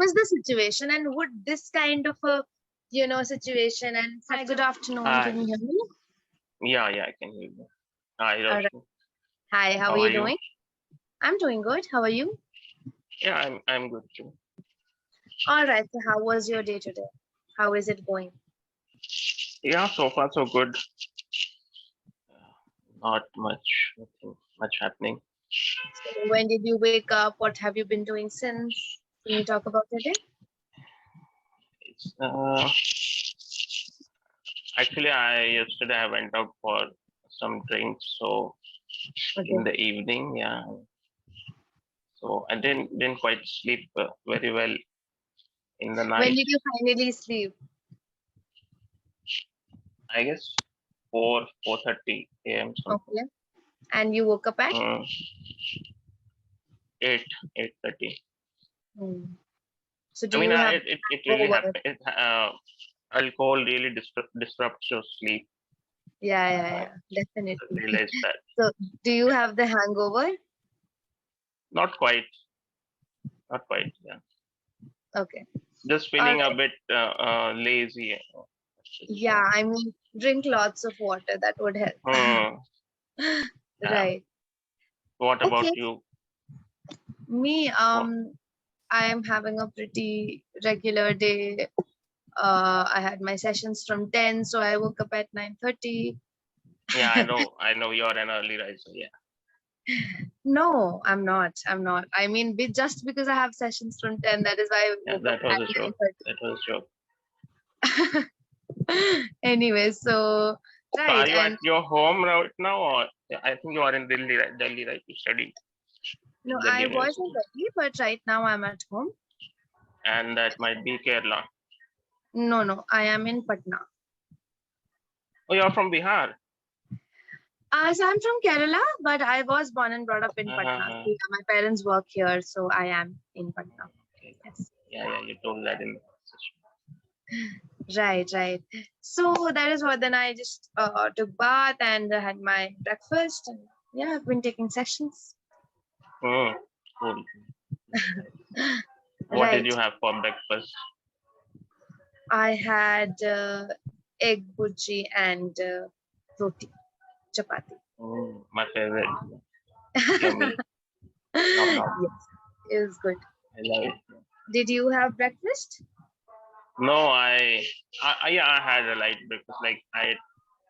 was the situation, and would this kind of a situation and hi, good afternoon. Can you hear me? Yeah, I can hear you. Hi, All right. Roshni. Hi, how are you doing? I'm doing good. How are you? Yeah, I'm good too. All right. So how was your day today? How is it going? Yeah, so far so good. Not nothing much happening. So when did you wake up? What have you been doing since? Can you talk about it? It's actually yesterday I went out for some drinks, so in the evening, yeah. So I didn't quite sleep very well in the night. When did you finally sleep? I guess 4:30 a.m. something. Okay. And you woke up at 8:30. So do you have it really happens. Alcohol really disrupts your sleep. Yeah, definitely. I realized that. So do you have the hangover? Not quite, yeah. Okay. Just feeling a bit lazy. Yeah, I mean, drink lots of water. That would help. Right. What about you? Me, I am having a pretty regular day. I had my sessions from 10, so I woke up at 9:30. Yeah, I know you're an early riser. Yeah. No, I'm not. I mean, just because I have sessions from 10, that is why I woke up at 9:30. That was a joke. Anyway, so right. Are you at your home right now, or I think you are in Delhi, right? You study. No, I was in Delhi, but right now I'm at home. And that might be Kerala. No, I am in Patna. Oh, you're from Bihar? So I'm from Kerala, but I was born and brought up in Patna. So yeah, my parents work here, so I am in Patna. Okay. Yes. Yeah, you told that in the session. Right. So that is what. Then I just took bath and had my breakfast. And yeah, I've been taking sessions. Cool. What did you have for breakfast? I had egg bhurji and roti, chapati. My favorite. Yes, it was good. I love it. Did you have breakfast? No, I had a light breakfast. Like I ate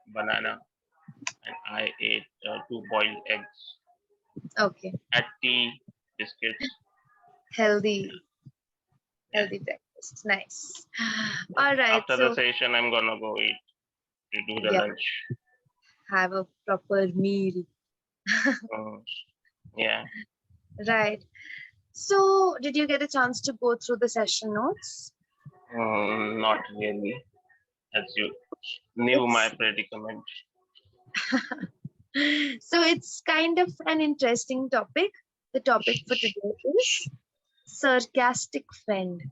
banana and I ate 2 boiled eggs. Okay. At tea, biscuits. Healthy breakfast. Nice. All right. After the session, I'm gonna go eat. To do the lunch. Have a proper meal. Yeah. Right. So, did you get a chance to go through the session notes? Not really, as you knew my predicament. So, it's kind of an interesting topic. The topic for today is sarcastic friend.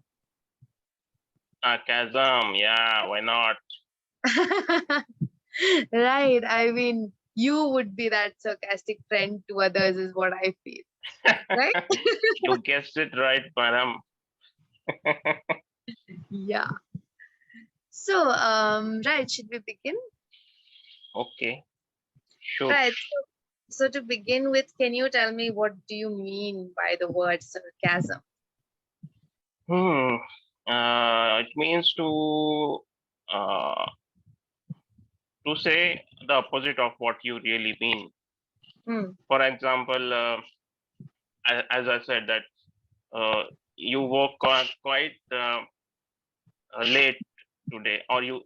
Sarcasm, yeah, why not? Right. I mean, you would be that sarcastic friend to others, is what I feel. Right? You guessed it right, Param. Yeah. So, right, should we begin? Okay. Sure. Right. So to begin with, can you tell me what do you mean by the word sarcasm? It means to say the opposite of what you really mean. For example, as I said that you woke quite late today, or you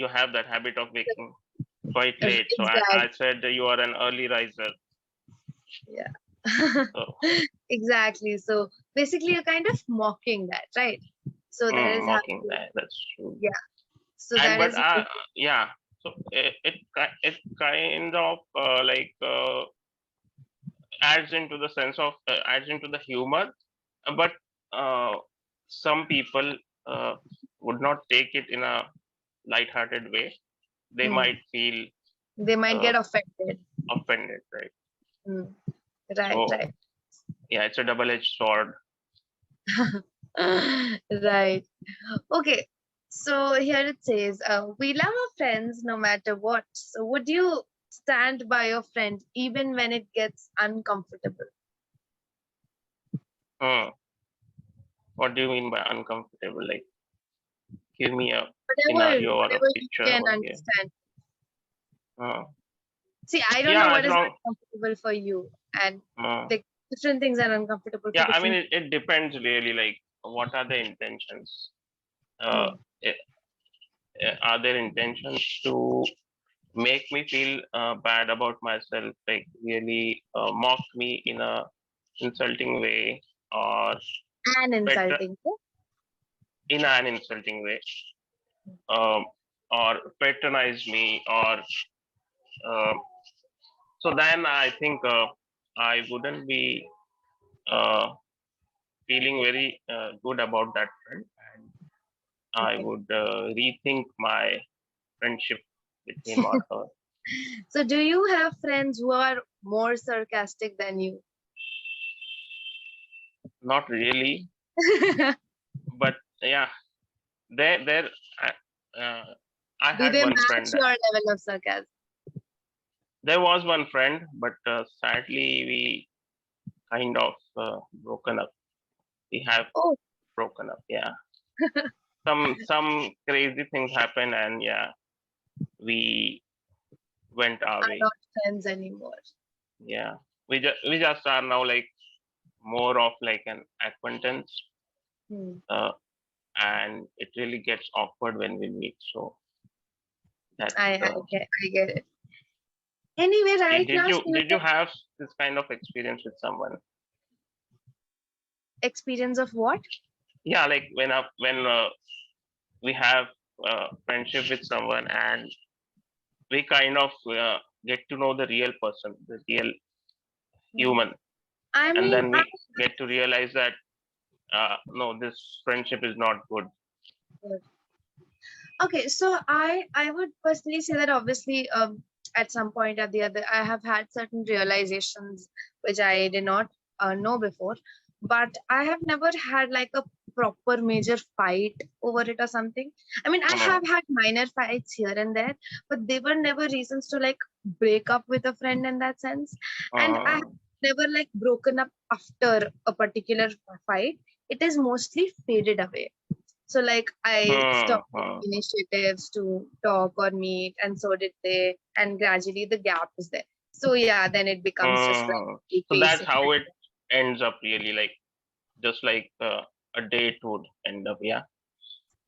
have that habit of waking quite late. So I said that you are an early riser. Yeah. Exactly. So basically you're kind of mocking that, right? So that is mocking that. That's true. Yeah. So that is yeah. So it kind of adds into the sense of adds into the humor, but some people would not take it in a light-hearted way. They might feel they might get offended, right? Right. Yeah, it's a double-edged sword. Right. Okay. So here it says, we love our friends no matter what. So would you stand by your friend even when it gets uncomfortable? What do you mean by uncomfortable? Like, give me a Whatever, scenario or a whatever you picture can over here. understand. See, I don't Yeah, know as what is long. uncomfortable for you, and Uh, like different things are uncomfortable for yeah, I mean, different. it depends really. Like, what are the intentions? Uh, Hmm. eh, are there intentions to make me feel bad about myself? Like, really mock me in a insulting way, or And better insulting. in an insulting way, um, or patronize me, or uh, so then I think I wouldn't be uh, feeling very good about that friend, and I Okay. would rethink my friendship with him or her. So, do you have friends who are more sarcastic than you? Not really, but yeah, there. Uh, I Do had they one match friend. your level of sarcasm? There was one friend, but sadly we kind of broken up. We have Oh, broken up. Yeah, some crazy things happened, and yeah, we went our are way. not friends anymore. Yeah, we just are now like more of like an acquaintance, Hmm. uh, and it really gets awkward when we meet. So that's I get it. Anyway, right did now, you student did you have this kind of experience with someone? experience of what? Yeah, like when we have friendship with someone, and we kind of get to know the real person, the real Hmm. human, I and mean, then we get to realize that no, this friendship is not good. okay, so I would personally say that obviously at some point or the other I have had certain realizations which I did not know before, but I have never had like a proper major fight over it or something. I mean, I Uh, have had minor fights here and there, but they were never reasons to like break up with a friend in that sense. And I uh, have never like broken up after a particular fight. It is mostly faded away. So like I uh, stopped uh, taking initiatives to talk or meet, and so did they. And gradually the gap is there. So yeah, then it becomes just like so that's basic. how it ends up really, like just like a date would end up. Yeah,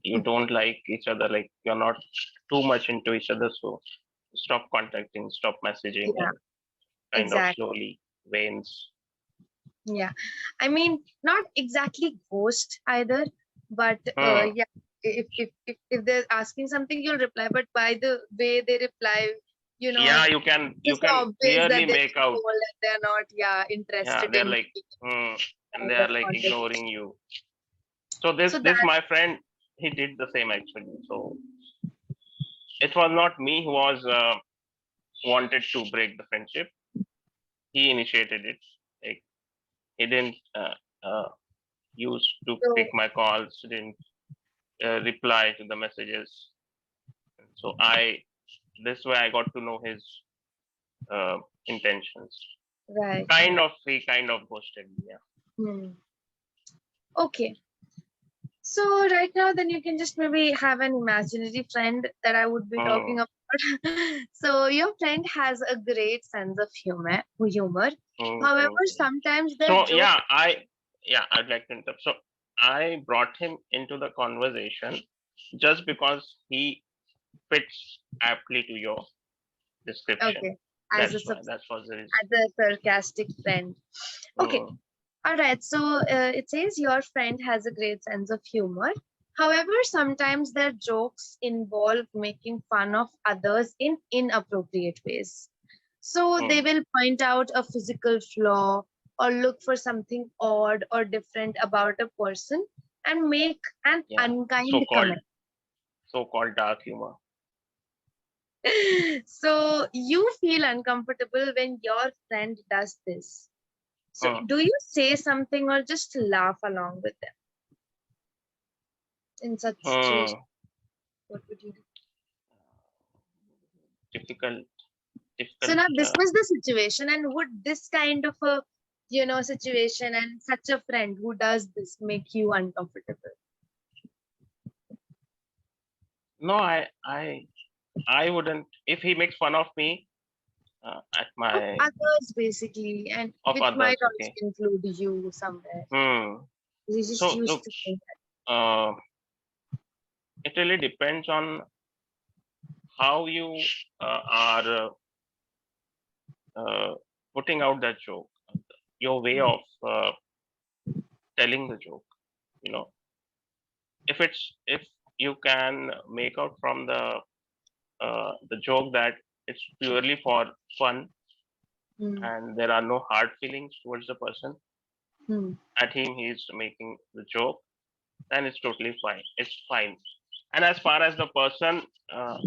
you don't like each other, like you're not too much into each other, so stop contacting, stop messaging, Yeah, and kind of exactly. slowly wanes. Yeah, I mean not exactly ghost either, but Hmm. yeah, if they're asking something, you'll reply. But by the way they reply, Yeah, you it's can obvious that clearly they're make being out. cold and they're not, yeah, Yeah, interested they're in like, and they kind are of like conversation. ignoring you. So this So this that my friend, he did the same actually. So it was not me who was wanted to break the friendship. He initiated it. Like he didn't used to pick so my calls, didn't reply to the messages. So I this way I got to know his intentions. right, Kind right. of, he kind of ghosted me. Yeah. Hmm. Okay. So right now, then you can just maybe have an imaginary friend that I would be Hmm. talking about. So your friend has a great sense of humor. Hmm, hmm, However, hmm. sometimes their So jokes. I'd like to interrupt. So I brought him into the conversation just because he fits aptly to your description. Okay, as a That was the reason. as a sarcastic friend. Okay, Mm, all right. So it says your friend has a great sense of humor. However, sometimes their jokes involve making fun of others in inappropriate ways. So they mm. will point out a physical flaw or look for something odd or different about a person and make an Yeah, unkind so-called comment. so-called dark humor. So you feel uncomfortable when your friend does this. So Mm. do you say something or just laugh along with them? in such Hmm. situation? What would you do? Difficult, So difficult. now this was the situation, and would this kind of a situation and such a friend who does this make you uncomfortable? No, I wouldn't. If he makes fun of me at Of my others basically, and of which others, might also okay. include you somewhere. Hmm. You just So used look, to think uh, it really depends on how you are putting out that joke, your way of telling the joke. You know, if you can make out from the joke that it's purely for fun that. and there are no hard feelings towards the person, Hmm. at him he's making the joke, then it's totally fine. It's fine. And as far as the person uh,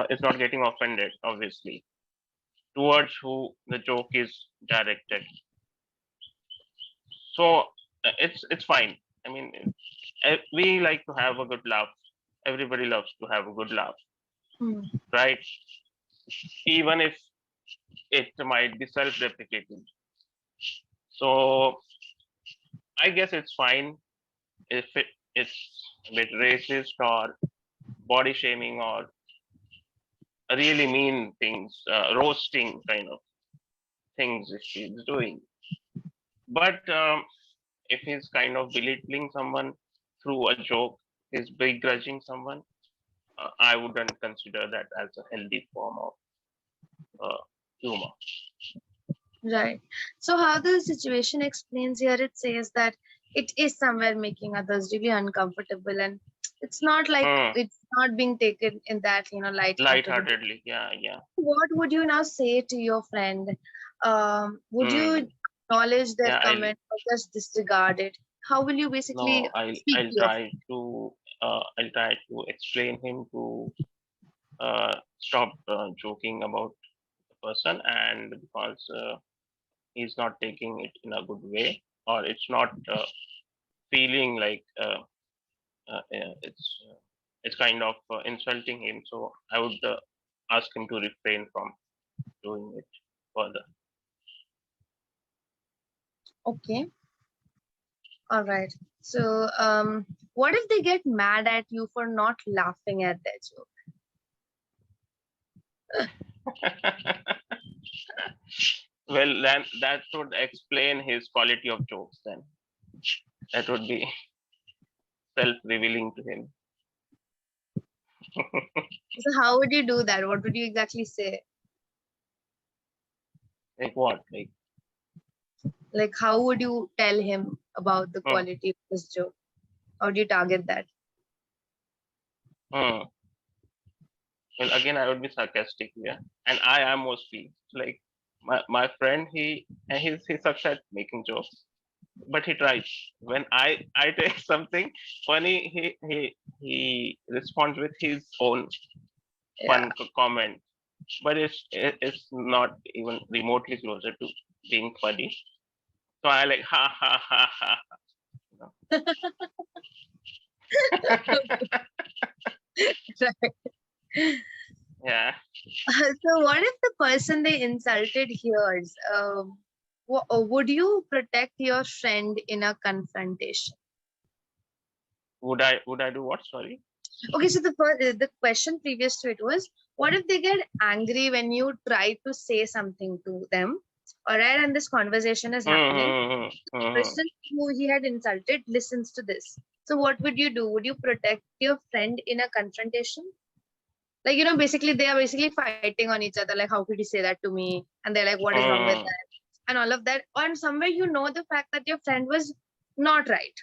is not getting offended, obviously, towards who the joke is directed, so it's fine. I mean, we like to have a good laugh. Everybody loves to have a good laugh, Hmm. right? Even if it might be self-deprecating. So I guess it's fine if it's a bit racist or body shaming or really mean things, roasting kind of things if he's doing. But if he's kind of belittling someone through a joke, he's begrudging someone, I wouldn't consider that as a healthy form of humor. Right. So how the situation explains here, it says that it is somewhere making others really uncomfortable, and it's not like Hmm. it's not being taken in that light-hearted. Lightheartedly, yeah, yeah. What would you now say to your friend? Would Hmm. you acknowledge their Yeah, comment or just disregard it? How will you no, basically I'll speak I'll to your try to I'll try to explain him to stop joking about the person, and because he's not taking it in a good way, or it's not feeling like it's kind of insulting him. So I would ask him to refrain from doing it further. friend? Okay. All right. So, what if they get mad at you for not laughing at their joke? Well, then that would explain his quality of jokes. Then that would be self-revealing to him. So, how would you do that? What would you exactly say? Like what? Like, Like, how would you tell him about the hmm, quality of this joke? How do you target that? hmm. Well, again, I would be sarcastic here, and I am mostly like my friend. He sucks at making jokes, but he tries. When I take something funny, he responds with his own Yeah. fun comment, but it's not even remotely closer to being funny. So I like ha ha ha ha. You know? Right. Yeah. So, what if the person they insulted hears? Would you protect your friend in a confrontation? Would I do what? Sorry. Okay, so the question previous to it was, what if they get angry when you try to say something to them? All right, and this conversation is happening. The Mm-hmm. person who he had insulted listens to this. So what would you do? Would you protect your friend in a confrontation? Like, basically they are basically fighting on each other. Like, how could you say that to me? And they're like, what is wrong with that? And all of that. And somewhere the fact that your friend was not right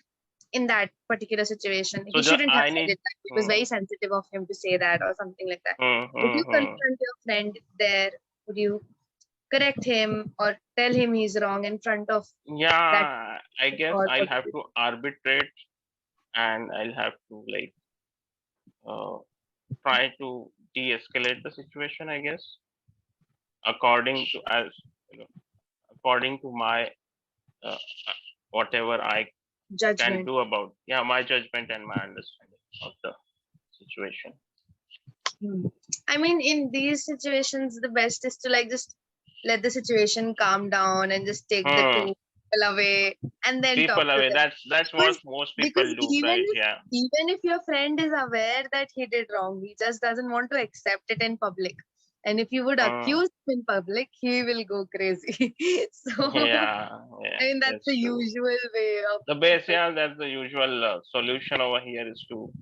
in that particular situation. So He shouldn't have I said need. it. It was very sensitive of him to say that or something like that. Would you Mm-hmm. confront your friend there? Would you correct him or tell him he's wrong in front of that? Yeah, I guess Or I'll what have to arbitrate, and I'll have to like uh, try to de-escalate the situation. I guess according to as you know, according to my uh, whatever I Judgment. do about my judgment and my understanding of the situation. I mean, in these situations, the best is to like just let the situation calm down and just take the two people away and then talk People to away. them. That's what most people do, right? Even if your friend is aware that he did wrong, he just doesn't want to accept it in public. And if you would accuse him in public, he will go crazy. So I mean, that's the true. usual way of The base. That's the usual solution over here is to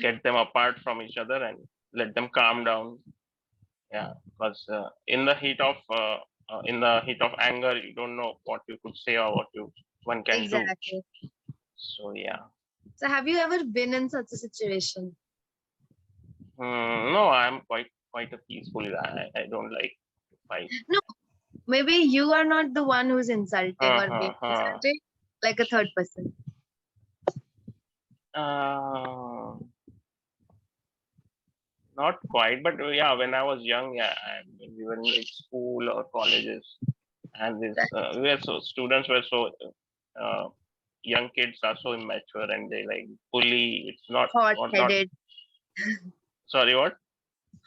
get them apart from each other and let them calm down. Because in the heat of anger, you don't know what you could say or what one can do. So So have you ever been in such a situation? No, I'm quite a peaceful guy. I don't like to fight. No, maybe you are not the one who's insulting or being insulted, like a third person. Not quite, but when I was young, we were in school or colleges, and students were so young kids are so immature and they like bully. It's not hot-headed. Sorry, what?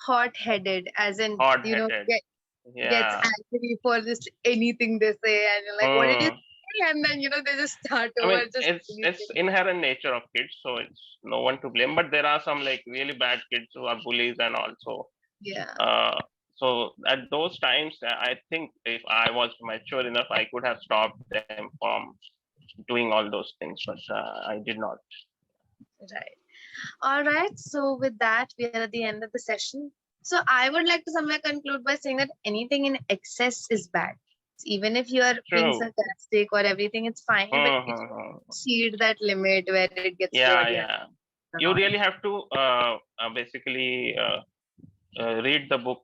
Hot-headed, as in hot-headed. Gets angry for just anything they say, and you're like, what did you say? And then they just start over. I mean, it's inherent nature of kids, so it's no one to blame. But there are some like really bad kids who are bullies, and also so at those times, I think if I was mature enough, I could have stopped them from doing all those things, but I did not. Right. All right. So with that, we are at the end of the session. So I would like to somewhere conclude by saying that anything in excess is bad. Even if you are being sarcastic or everything, it's fine. But if you exceed that limit where it gets you really have to basically read the book,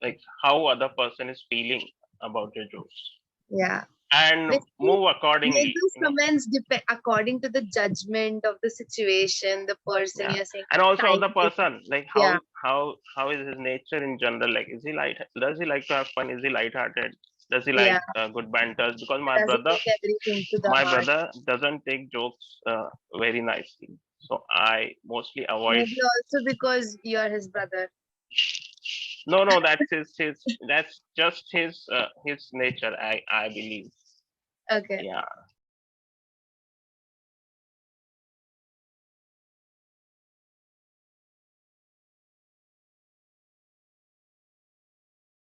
like how other person is feeling about your jokes. And move accordingly. Those comments depend according to the judgment of the situation, the person you're saying, and also the person, like how is his nature in general? Like, does he like to have fun? Is he lighthearted? Does he like good banters? Because my brother doesn't take jokes very nicely, so I mostly avoid. Maybe also because you're his brother. No, that's that's just his nature. I believe. Okay. Yeah.